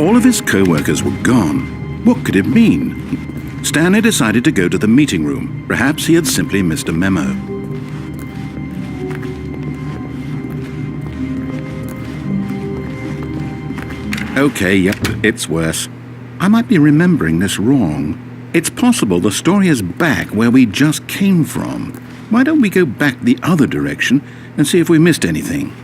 All of his co-workers were gone. What could it mean? Stanley decided to go to the meeting room. Perhaps he had simply missed a memo. Okay, yep, it's worse. I might be remembering this wrong. It's possible the story is back where we just came from. Why don't we go back the other direction and see if we missed anything?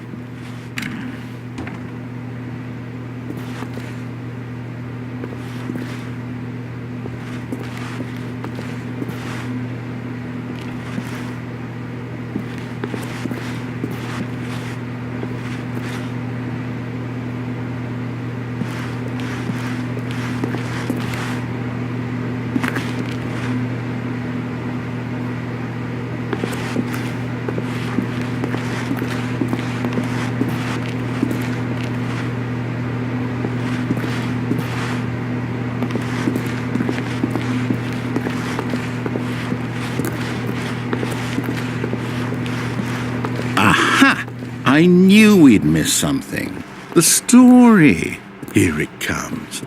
I knew we'd miss something. The story. Here it comes.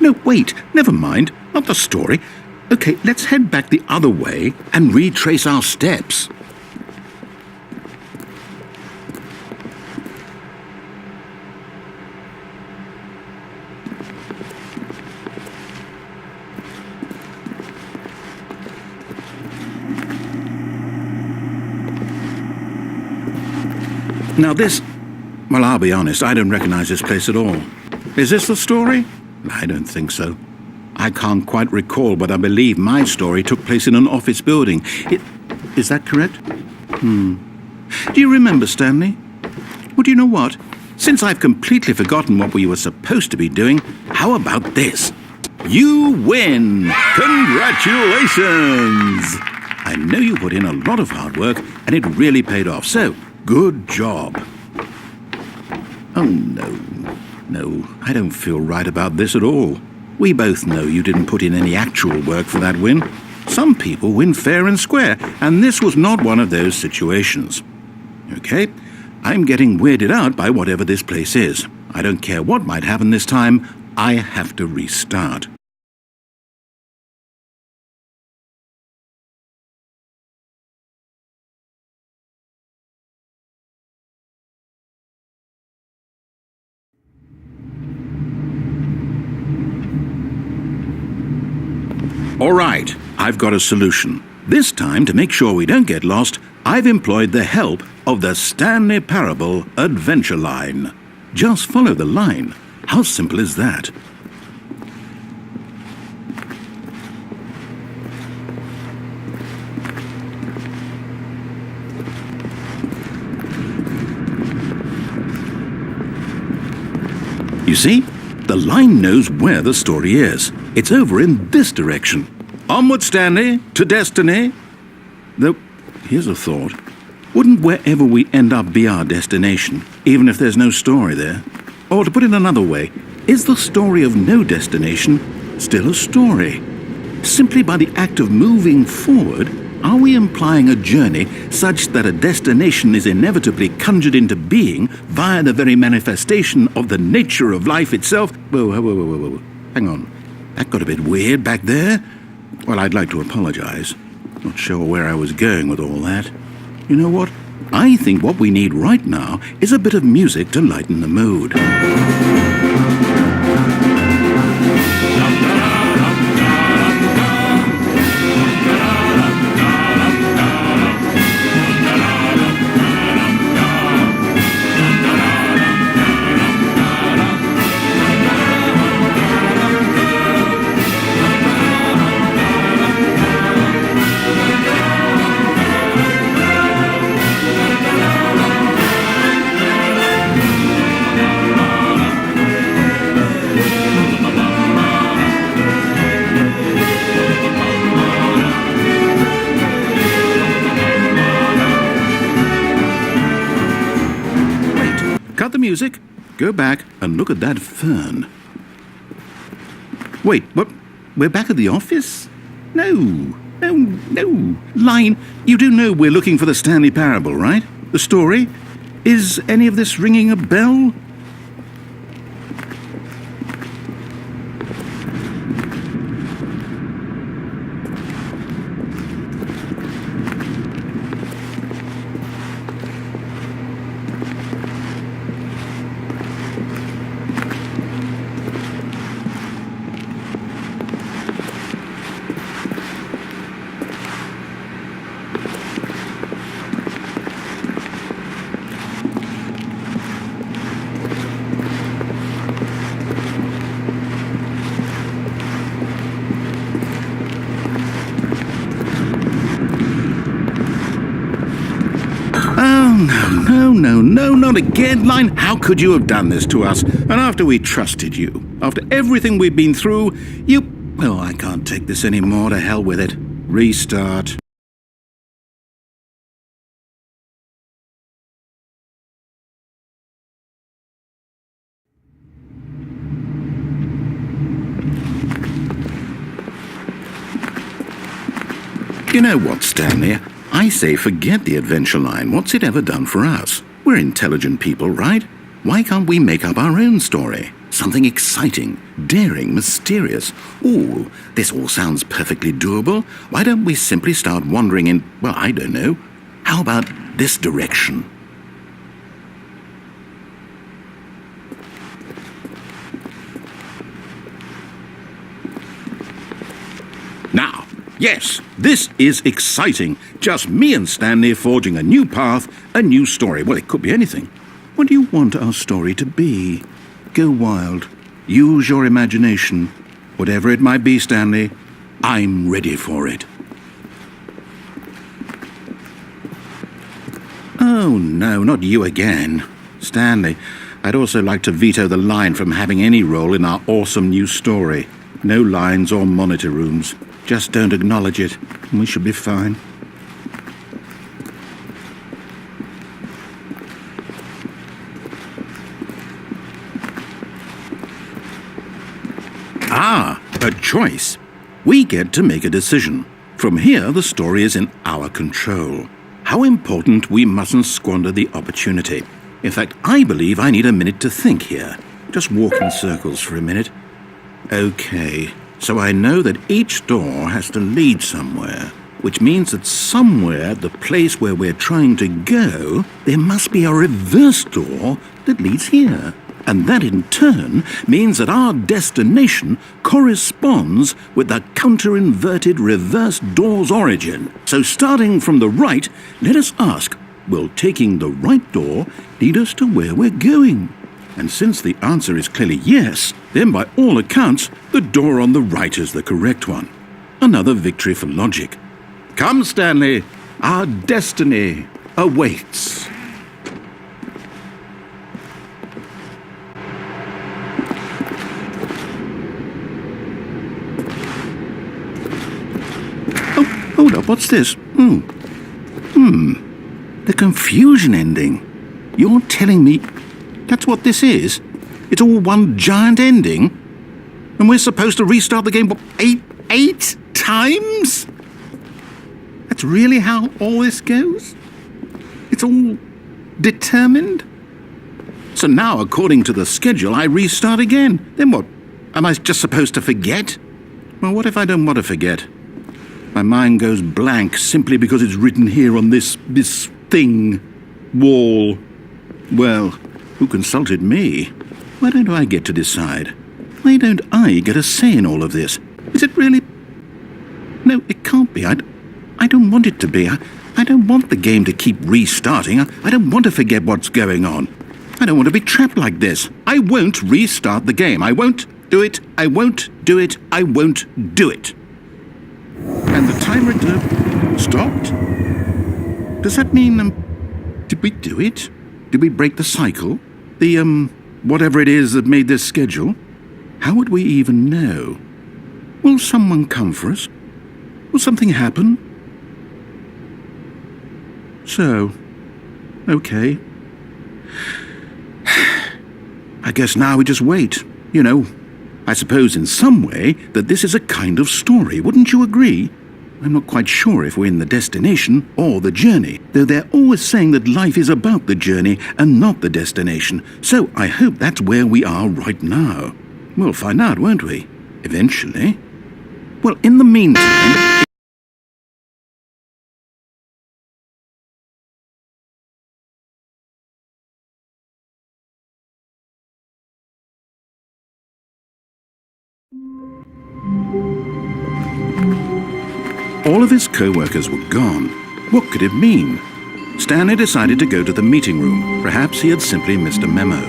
No, wait, never mind. Not the story. Okay, let's head back the other way and retrace our steps. Now this, well, I'll be honest, I don't recognize this place at all. Is this the story? I don't think so. I can't quite recall, but I believe my story took place in an office building. Is that correct? Do you remember, Stanley? Well, do you know what? Since I've completely forgotten what we were supposed to be doing, how about this? You win! Congratulations! I know you put in a lot of hard work, and it really paid off, so good job. Oh, no, I don't feel right about this at all. We both know you didn't put in any actual work for that win. Some people win fair and square, and this was not one of those situations. Okay, I'm getting weirded out by whatever this place is. I don't care what might happen this time, I have to restart. All right, I've got a solution. This time, to make sure we don't get lost, I've employed the help of the Stanley Parable Adventure Line. Just follow the line. How simple is that? You see? The line knows where the story is. It's over in this direction. Onward, Stanley, to destiny. Though, here's a thought. Wouldn't wherever we end up be our destination, even if there's no story there? Or to put it another way, is the story of no destination still a story? Simply by the act of moving forward, are we implying a journey such that a destination is inevitably conjured into being via the very manifestation of the nature of life itself? Whoa. Hang on. That got a bit weird back there. Well, I'd like to apologize. Not sure where I was going with all that. You know what? I think what we need right now is a bit of music to lighten the mood. Cut the music, go back and look at that fern. Wait, what? We're back at the office? No. Line, you do know we're looking for the Stanley Parable, right? The story? Is any of this ringing a bell? No, no, no, not again, Line. How could you have done this to us? And after we trusted you, after everything we've been through, you... Oh, I can't take this anymore. To hell with it. Restart. You know what, Stanley? I say forget the adventure line. What's it ever done for us? We're intelligent people, right? Why can't we make up our own story? Something exciting, daring, mysterious. Ooh, this all sounds perfectly doable. Why don't we simply start wandering in, well, I don't know. How about this direction? Now, yes, this is exciting. Just me and Stanley forging a new path, a new story. Well, it could be anything. What do you want our story to be? Go wild. Use your imagination. Whatever it might be, Stanley, I'm ready for it. Oh, no, not you again. Stanley, I'd also like to veto the line from having any role in our awesome new story. No lines or monitor rooms. Just don't acknowledge it, and we should be fine. Ah, a choice. We get to make a decision. From here, the story is in our control. How important we mustn't squander the opportunity. In fact, I believe I need a minute to think here. Just walk in circles for a minute. Okay, so I know that each door has to lead somewhere, which means that somewhere at the place where we're trying to go, there must be a reverse door that leads here. And that in turn means that our destination corresponds with the counter-inverted reverse door's origin. So starting from the right, let us ask, will taking the right door lead us to where we're going? And since the answer is clearly yes, then by all accounts, the door on the right is the correct one. Another victory for logic. Come, Stanley, our destiny awaits. Oh, hold up, what's this? The confusion ending. You're telling me that's what this is? It's all one giant ending? And we're supposed to restart the game, what, eight times? That's really how all this goes? It's all determined? So now, according to the schedule, I restart again. Then what? Am I just supposed to forget? Well, what if I don't want to forget? My mind goes blank simply because it's written here on this thing, wall. Well, who consulted me? Why don't I get to decide? Why don't I get a say in all of this? Is it really... No, it can't be. I don't want it to be. I don't want the game to keep restarting. I don't want to forget what's going on. I don't want to be trapped like this. I won't restart the game. I won't do it. I won't do it. I won't do it. And the timer stopped? Does that mean, did we do it? Did we break the cycle? The, whatever it is that made this schedule? How would we even know? Will someone come for us? Will something happen? So, okay. I guess now we just wait. You know, I suppose in some way that this is a kind of story, wouldn't you agree? I'm not quite sure if we're in the destination or the journey, though they're always saying that life is about the journey and not the destination, so I hope that's where we are right now. We'll find out, won't we? Eventually. Well, in the meantime... All of his co-workers were gone. What could it mean? Stanley decided to go to the meeting room. Perhaps he had simply missed a memo.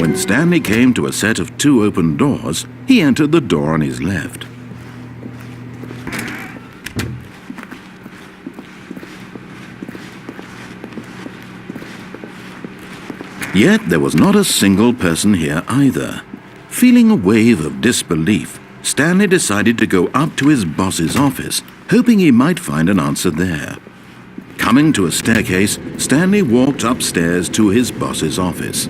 When Stanley came to a set of 2 open doors, he entered the door on his left. Yet there was not a single person here either. Feeling a wave of disbelief, Stanley decided to go up to his boss's office, hoping he might find an answer there. Coming to a staircase, Stanley walked upstairs to his boss's office.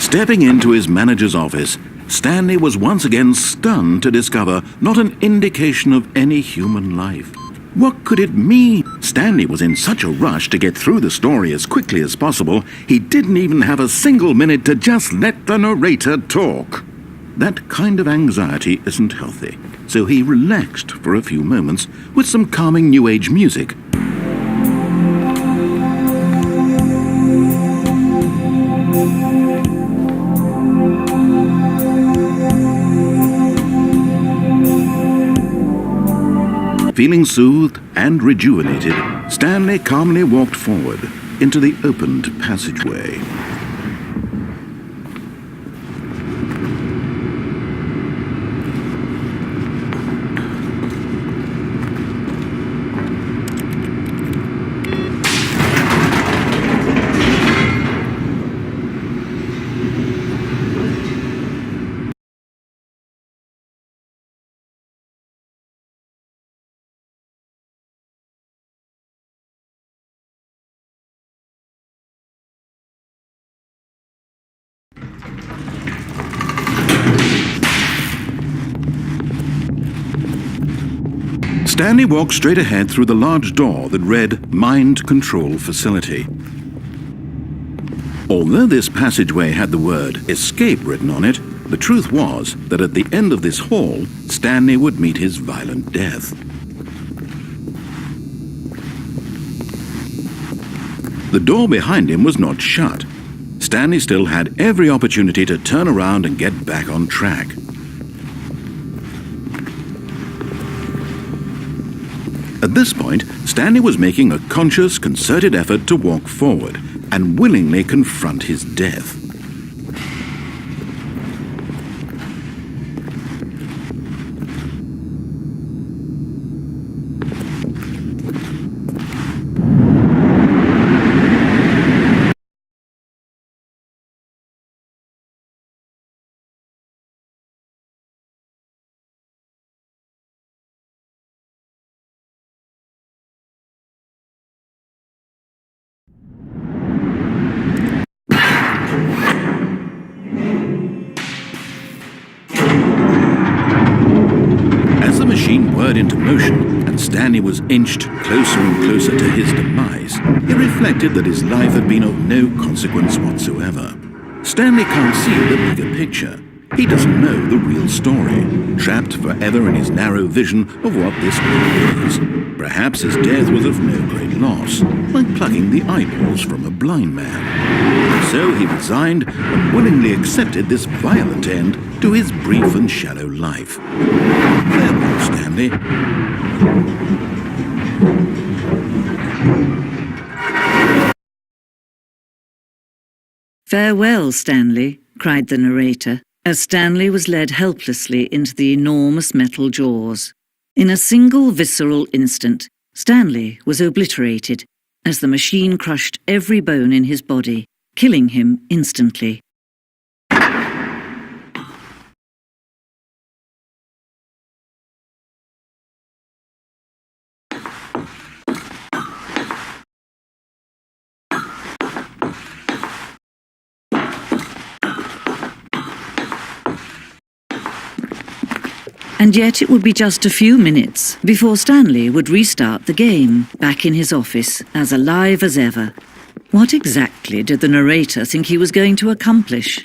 Stepping into his manager's office, Stanley was once again stunned to discover not an indication of any human life. What could it mean? Stanley was in such a rush to get through the story as quickly as possible, he didn't even have a single minute to just let the narrator talk. That kind of anxiety isn't healthy, so he relaxed for a few moments with some calming New Age music. Feeling soothed and rejuvenated, Stanley calmly walked forward into the opened passageway. Stanley walked straight ahead through the large door that read Mind Control Facility. Although this passageway had the word Escape written on it, the truth was that at the end of this hall, Stanley would meet his violent death. The door behind him was not shut. Stanley still had every opportunity to turn around and get back on track. At this point, Stanley was making a conscious, concerted effort to walk forward and willingly confront his death. Whirred into motion, and Stanley was inched closer and closer to his demise, he reflected that his life had been of no consequence whatsoever. Stanley can't see the bigger picture. He doesn't know the real story, trapped forever in his narrow vision of what this world is. Perhaps his death was of no great loss, like plucking the eyeballs from a blind man. So he resigned and willingly accepted this violent end to his brief and shallow life. Farewell, Stanley. "Farewell, Stanley," cried the narrator, as Stanley was led helplessly into the enormous metal jaws. In a single visceral instant, Stanley was obliterated as the machine crushed every bone in his body, killing him instantly. And yet it would be just a few minutes before Stanley would restart the game, back in his office, as alive as ever. What exactly did the narrator think he was going to accomplish?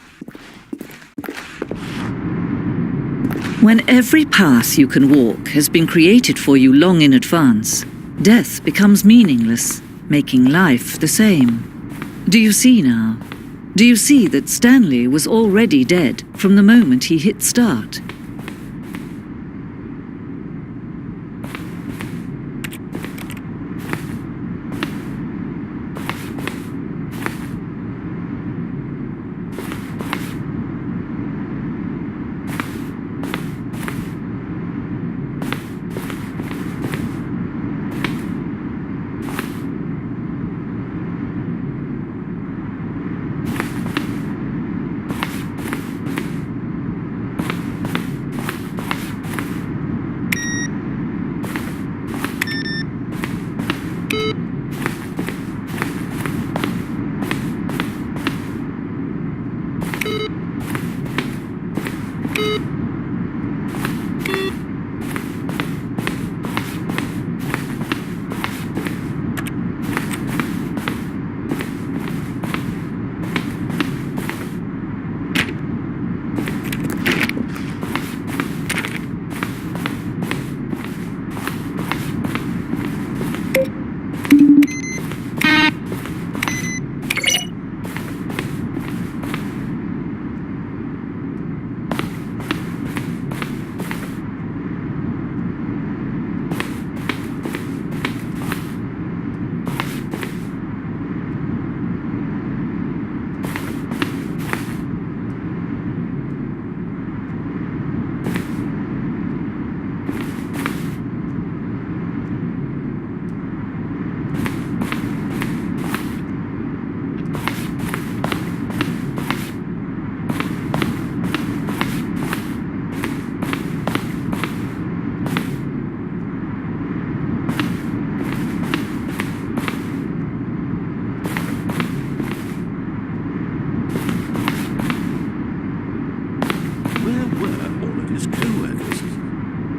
When every path you can walk has been created for you long in advance, death becomes meaningless, making life the same. Do you see now? Do you see that Stanley was already dead from the moment he hit start?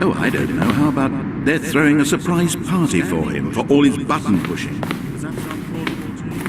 Oh, I don't know. How about they're throwing a surprise party for him for all his button pushing? Does that sound plausible to you?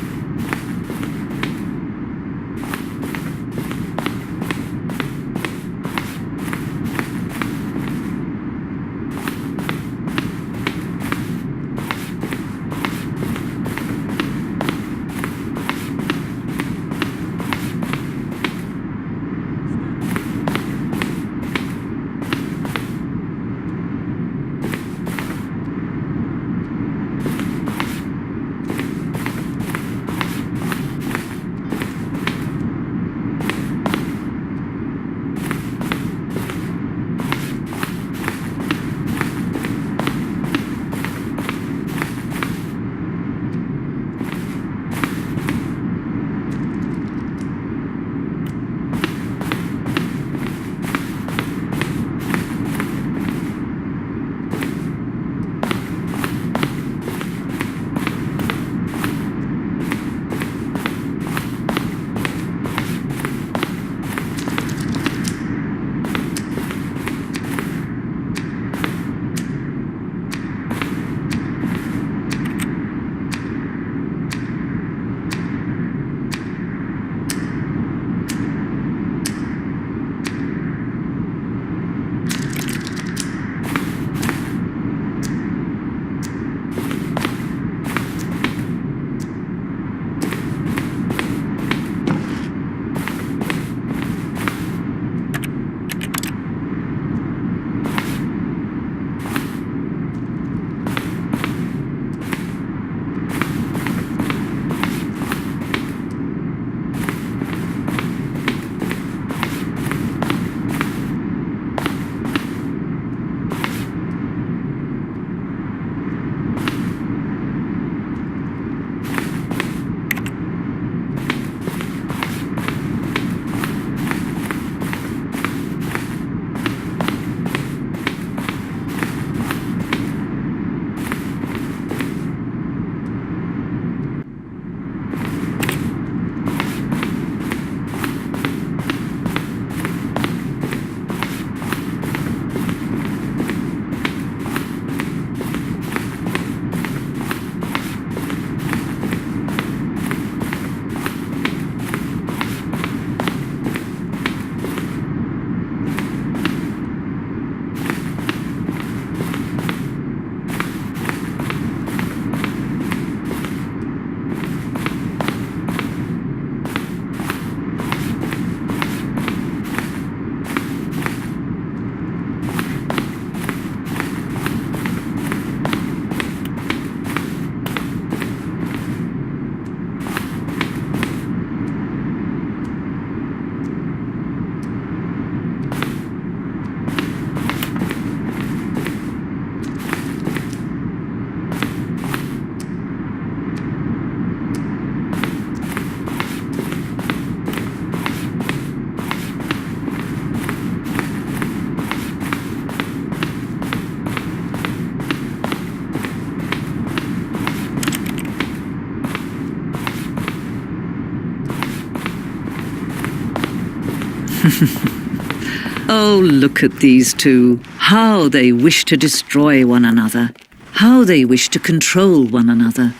Oh, look at these two. How they wish to destroy one another. How they wish to control one another.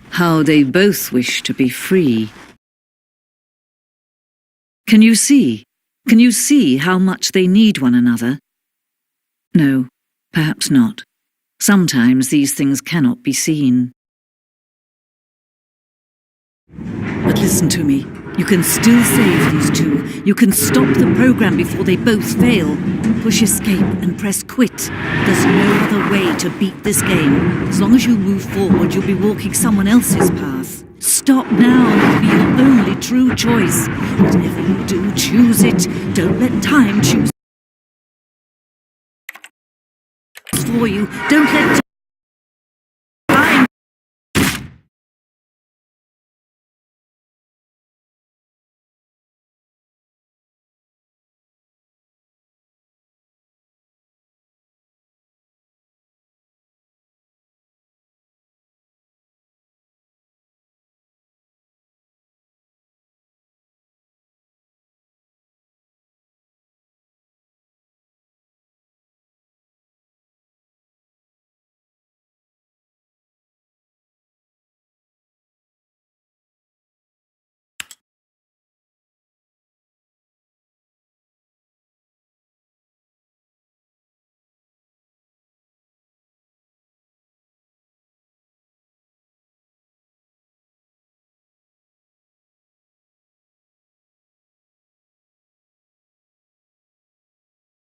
How they both wish to be free. Can you see? Can you see how much they need one another? No, perhaps not. Sometimes these things cannot be seen. But listen to me. You can still save these two. You can stop the program before they both fail. Push escape and press quit. There's no other way to beat this game. As long as you move forward, you'll be walking someone else's path. Stop now and it'll be your only true choice. Whatever you do, choose it. Don't let time choose for you. Don't let